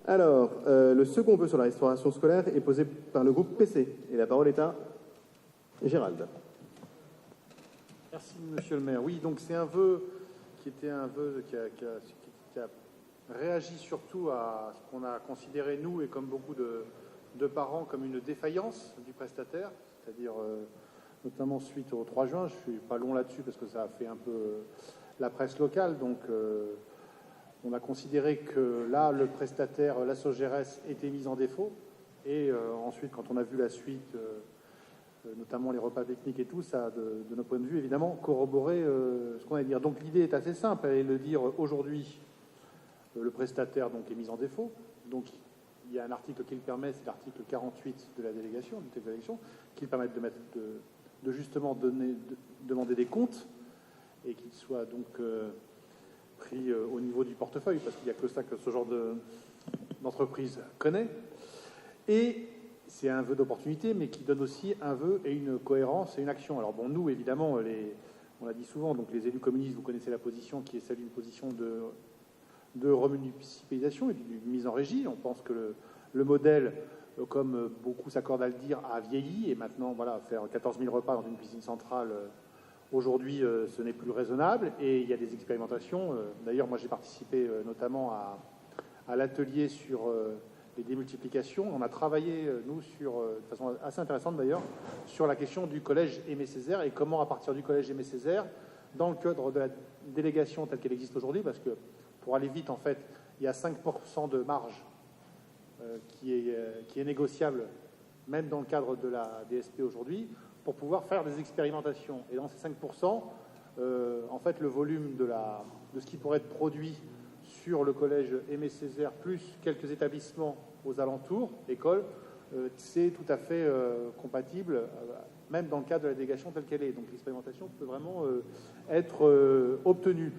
Alors, le second vœu sur la restauration scolaire est posé par le groupe PC. Et la parole est à Gérald. Merci, monsieur le maire. Oui, donc c'est un vœu qui était un vœu qui a réagi surtout à ce qu'on a considéré, nous, et comme beaucoup de parents, comme une défaillance du prestataire, c'est-à-dire notamment suite au 3 juin. Je ne suis pas long là-dessus parce que ça a fait un peu la presse locale. Donc, on a considéré que là, le prestataire, la SOGERES, était mis en défaut. Et ensuite, quand on a vu la suite, notamment les repas techniques et tout, ça, de notre point de vue, évidemment, corroboré ce qu'on allait dire. Donc, l'idée est assez simple. Elle est de dire aujourd'hui, le prestataire donc, est mis en défaut. Donc, il y a un article qui le permet, c'est l'article 48 de la délégation, du texte de l'élection, qui permet de justement demander des comptes et qu'il soit donc pris au niveau du portefeuille, parce qu'il n'y a que ça que ce genre d'entreprise connaît. Et c'est un vœu d'opportunité, mais qui donne aussi un vœu et une cohérence et une action. Alors bon, nous, évidemment, on l'a dit souvent, donc les élus communistes, vous connaissez la position qui est celle d'une position de remunicipalisation et d'une mise en régie. On pense que le modèle, comme beaucoup s'accordent à le dire, a vieilli. Et maintenant, voilà, faire 14 000 repas dans une cuisine centrale, aujourd'hui, ce n'est plus raisonnable. Et il y a des expérimentations. D'ailleurs, moi, j'ai participé notamment à l'atelier sur les démultiplications. On a travaillé, nous, de façon assez intéressante d'ailleurs, sur la question du collège Aimé Césaire et comment, à partir du collège Aimé Césaire, dans le cadre de la délégation telle qu'elle existe aujourd'hui, parce que pour aller vite, en fait, il y a 5% de marge qui est négociable, même dans le cadre de la DSP aujourd'hui, pour pouvoir faire des expérimentations. Et dans ces 5%, en fait, le volume de ce qui pourrait être produit sur le collège Aimé Césaire, plus quelques établissements aux alentours, écoles, c'est tout à fait compatible, même dans le cadre de la délégation telle qu'elle est. Donc l'expérimentation peut vraiment être obtenue.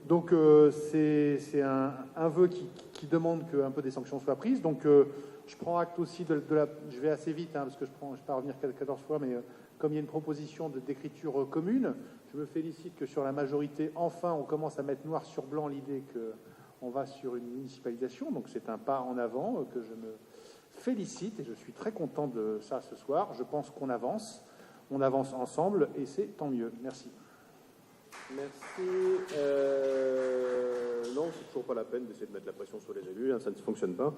Donc c'est un vœu qui demande qu'un peu des sanctions soient prises. Donc je prends acte aussi je vais assez vite, parce que je ne vais pas revenir 14 fois, mais comme il y a une proposition d'écriture commune, je me félicite que sur la majorité, enfin, on commence à mettre noir sur blanc l'idée qu'on va sur une municipalisation. Donc c'est un pas en avant que je me félicite et je suis très content de ça ce soir. Je pense qu'on avance ensemble et c'est tant mieux. Merci. Merci. Non, c'est toujours pas la peine d'essayer de mettre la pression sur les élus, ça ne fonctionne pas.